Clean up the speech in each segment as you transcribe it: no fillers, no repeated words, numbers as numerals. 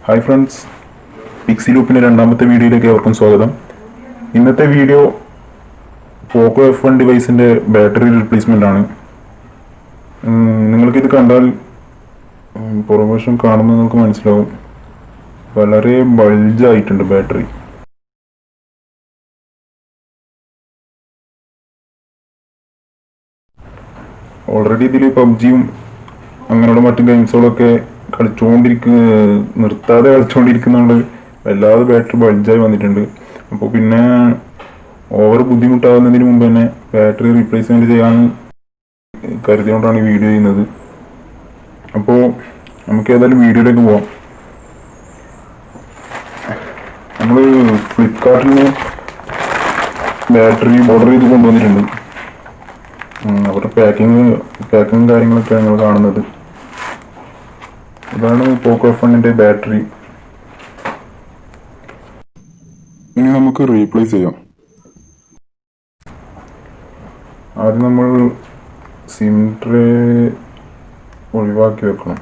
Hi friends, Pixie ലൂപ്പിൻ്റെ രണ്ടാമത്തെ വീഡിയോയിലേക്ക് അവർക്കും സ്വാഗതം. ഇന്നത്തെ വീഡിയോ പോക്കോ F1 ഡിവൈസിൻ്റെ ബാറ്ററി റീപ്ലേസ്മെൻ്റ് ആണ്. നിങ്ങൾക്കിത് കണ്ടാൽ പുറകുവശം കാണുമ്പോൾ നിങ്ങൾക്ക് മനസ്സിലാവും, വളരെ ബൾജായിട്ടുണ്ട് ബാറ്ററി. ഓൾറെഡി ഇതിൽ പബ്ജിയും അങ്ങനെയുള്ള മറ്റു ഗെയിംസുകളൊക്കെ നിർത്താതെ കളിച്ചുകൊണ്ടിരിക്കുന്നുണ്ട്. വല്ലാതെ ബാറ്ററി ബൾജായി വന്നിട്ടുണ്ട്. അപ്പോൾ പിന്നെ ഓവർ ബുദ്ധിമുട്ടാകുന്നതിന് മുമ്പ് തന്നെ ബാറ്ററി റീപ്ലേസ്മെൻറ്റ് ചെയ്യാൻ കരുതിയോണ്ടാണ് ഈ വീഡിയോ ചെയ്യുന്നത്. അപ്പോൾ നമുക്ക് ഏതായാലും വീഡിയോയിലേക്ക് പോവാം. നമ്മൾ ഫ്ലിപ്കാർട്ടിൽ നിന്ന് ബാറ്ററി ഓർഡർ ചെയ്ത് കൊണ്ടുവന്നിട്ടുണ്ട്. അവരുടെ പാക്കിങ് കാര്യങ്ങളൊക്കെ നിങ്ങൾ കാണുന്നത്. ഇതാണ് പോക്കോ F1 ബാറ്ററി. ഇനി നമുക്ക് റീപ്ലേസ് ചെയ്യാം. ആദ്യം നമ്മൾ സിം ട്രേ ഒഴിവാക്കി വെക്കണം.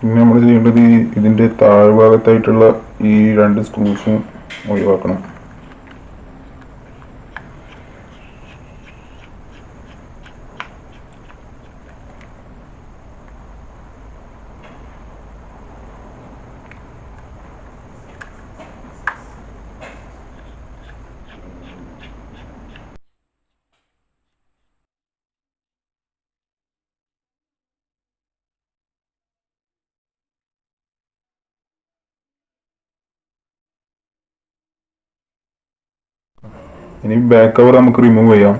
പിന്നെ നമ്മൾ ചെയ്യേണ്ടത് ഇതിൻ്റെ താഴ്ഭാഗത്തായിട്ടുള്ള ഈ രണ്ട് സ്ക്രൂസും ഒഴിവാക്കണം. ഇനി ബാക്ക് കവർ നമുക്ക് റിമൂവ് ചെയ്യാം.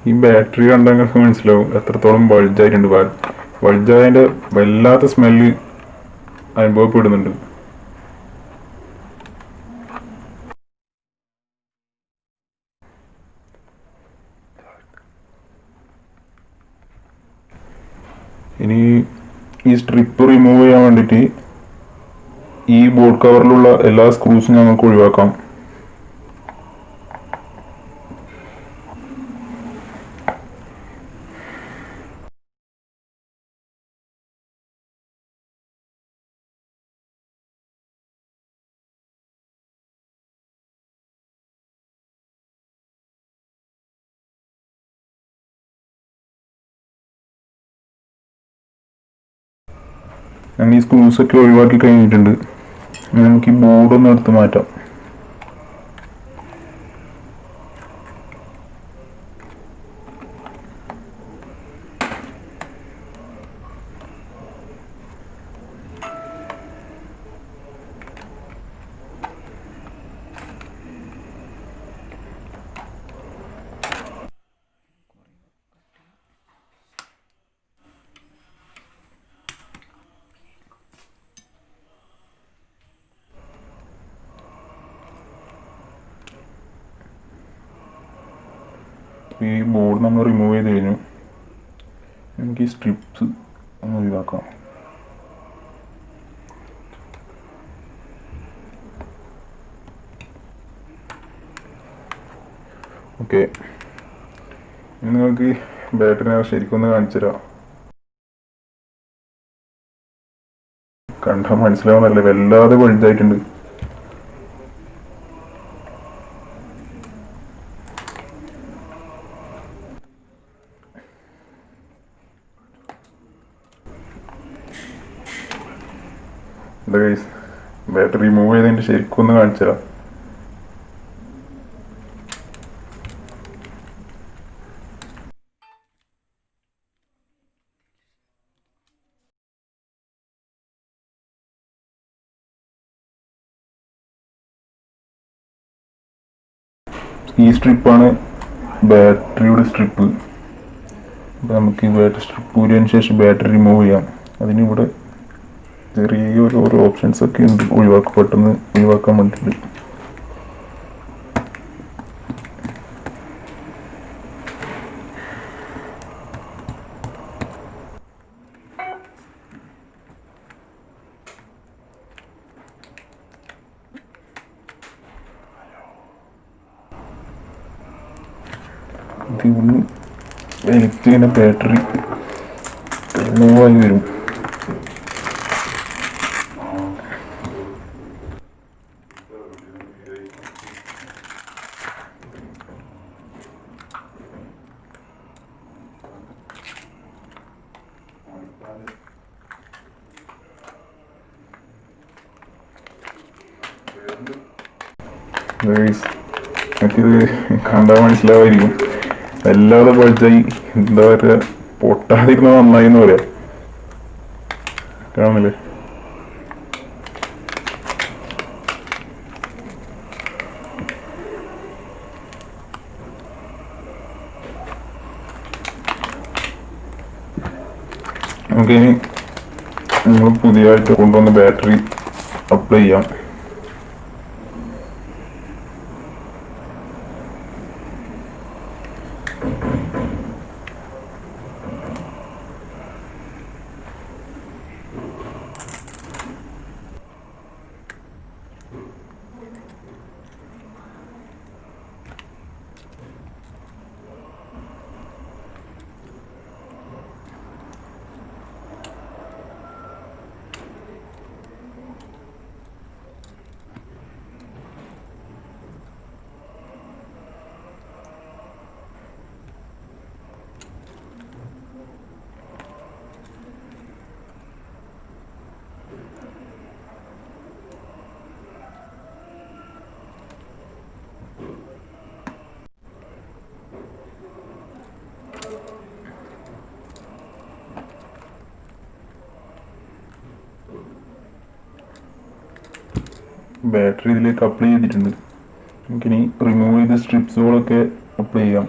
ഈ ബാറ്ററി കണ്ടാൽ നിങ്ങൾക്ക് മനസ്സിലാവും എത്രത്തോളം ബൾജായിട്ടുണ്ട്. ബൾജായതിൻ്റെ വല്ലാത്ത സ്മെല്ല് അനുഭവപ്പെടുന്നുണ്ട്. ഇനി ഈ സ്ട്രിപ്പ് റിമൂവ് ചെയ്യാൻ വേണ്ടിയിട്ട് ഈ ബോർഡ് കവറിലുള്ള എല്ലാ സ്ക്രൂസും ഞങ്ങൾക്ക് ഒഴിവാക്കാം. ഞാൻ ഈ സ്ക്രൂസൊക്കെ ഒഴിവാക്കി കഴിഞ്ഞിട്ടുണ്ട്. നമുക്ക് ഈ ബോർഡൊന്ന് എടുത്ത് മാറ്റാം. ഈ ബോർഡ് നമ്മൾ റിമൂവ് ചെയ്ത് കഴിഞ്ഞു. നമുക്ക് ഈ സ്ട്രിപ്സ് ഒന്ന് ഒഴിവാക്കാം. ഓക്കെ, ഇനി നിങ്ങൾക്ക് ബാറ്ററിനെ ശരിക്കും ഒന്ന് കാണിച്ചു തരാം. കണ്ടാൽ മനസ്സിലാവുന്നല്ലേ, വല്ലാതെ വലുതായിട്ടുണ്ട്. എന്താ ഗൈസ്, ബാറ്ററി റിമൂവ് ചെയ്തതിൻ്റെ ശരിക്കും ഒന്ന് കാണിച്ചു തരാം. ഈ സ്ട്രിപ്പാണ് ബാറ്ററിയുടെ സ്ട്രിപ്പ്. അപ്പോൾ നമുക്ക് ഈ ബാറ്ററി സ്ട്രിപ്പ് ഊരിയതിന് ശേഷം ബാറ്ററി റിമൂവ് ചെയ്യാം. അതിനിവിടെ ചെറിയൊരു ഓരോ ഓപ്ഷൻസ് ഒക്കെ ഉണ്ട് പെട്ടെന്ന് ഒഴിവാക്കാൻ വേണ്ടിയിട്ട്. ഇതിന് ഇങ്ങനെ ബാറ്ററി റിമൂവായി വരും. എനിക്കിത് കണ്ടാൽ മനസ്സിലാവായിരിക്കും. വല്ലാതെ പഠിച്ചായി എന്താ പറയുക, പൊട്ടാതിരുന്ന നന്നായി എന്ന് പറയാം. കാണുന്നില്ലേ? നമുക്കിനി നമ്മൾ പുതിയതായിട്ട് കൊണ്ടുവന്ന ബാറ്ററി അപ്ലൈ ചെയ്യാം. ബാറ്ററി ഇതിലേക്ക് അപ്ലൈ ചെയ്തിട്ടുണ്ട്. നമുക്കിനി റിമൂവ് ചെയ്ത സ്ട്രിപ്സുകളൊക്കെ അപ്ലൈ ചെയ്യാം.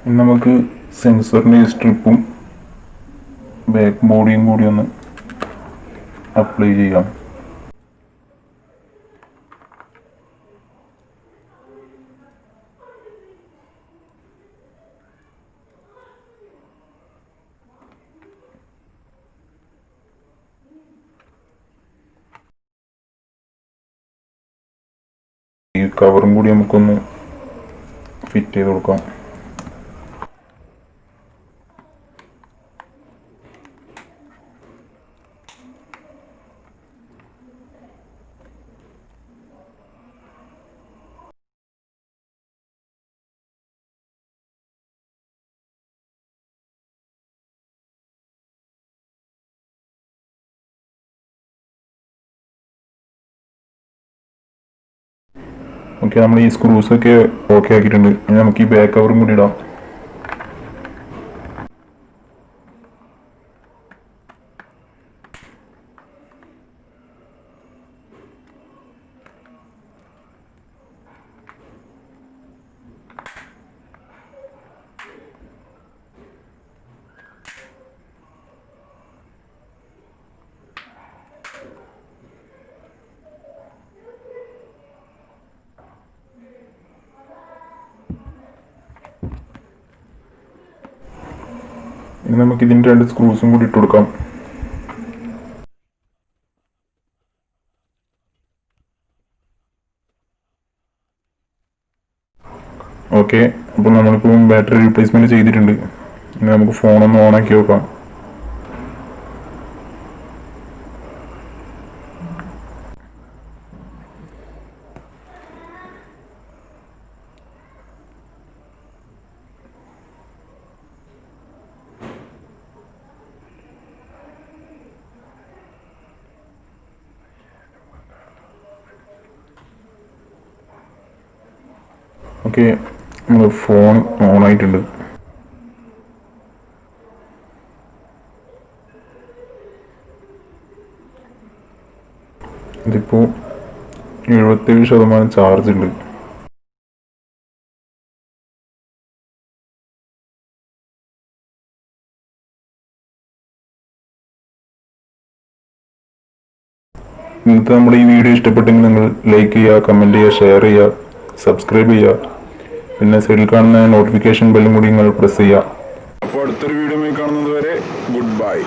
ഇനി നമുക്ക് സെൻസറിൻ്റെ സ്ട്രിപ്പും ബാക്ക് ബോഡിയും കൂടി ഒന്ന് അപ്ലൈ ചെയ്യാം. ഈ കവറും കൂടി നമുക്കൊന്ന് ഫിറ്റ് ചെയ്ത് കൊടുക്കാം. ഓക്കെ, നമ്മൾ ഈ സ്ക്രൂസൊക്കെ ഓക്കെ ആക്കിയിട്ടുണ്ട്. ഇനി നമുക്ക് ഈ ബാക്ക് കവറും കൂടി ഇടാം. ഇനി നമുക്ക് ഇതിൻ്റെ 2 സ്ക്രൂസും കൂടി ഇട്ട് കൊടുക്കാം. ഓക്കെ, അപ്പോൾ നമ്മളിപ്പോൾ ബാറ്ററി റീപ്ലേസ്മെൻറ്റ് ചെയ്തിട്ടുണ്ട്. ഇനി നമുക്ക് ഫോണൊന്ന് ഓണാക്കി നോക്കാം. ഓക്കെ, നമ്മൾ ഫോൺ ഓണായിട്ടുണ്ട്. ഇതിപ്പോൾ 77% ചാർജ് ഉണ്ട്. ഇന്നത്തെ നമ്മുടെ ഈ വീഡിയോ ഇഷ്ടപ്പെട്ടെങ്കിൽ നിങ്ങൾ ലൈക്ക് ചെയ്യുക, കമൻറ്റ് ചെയ്യുക, ഷെയർ ചെയ്യുക, സബ്സ്ക്രൈബ് ചെയ്യുക. പിന്നെ സൈഡിൽ കാണുന്ന നോട്ടിഫിക്കേഷൻ ബെല്ലും കൂടി നിങ്ങൾ പ്രസ് ചെയ്യുക. അപ്പോൾ അടുത്തൊരു വീഡിയോ കാണുന്നത് വരെ ഗുഡ് ബൈ.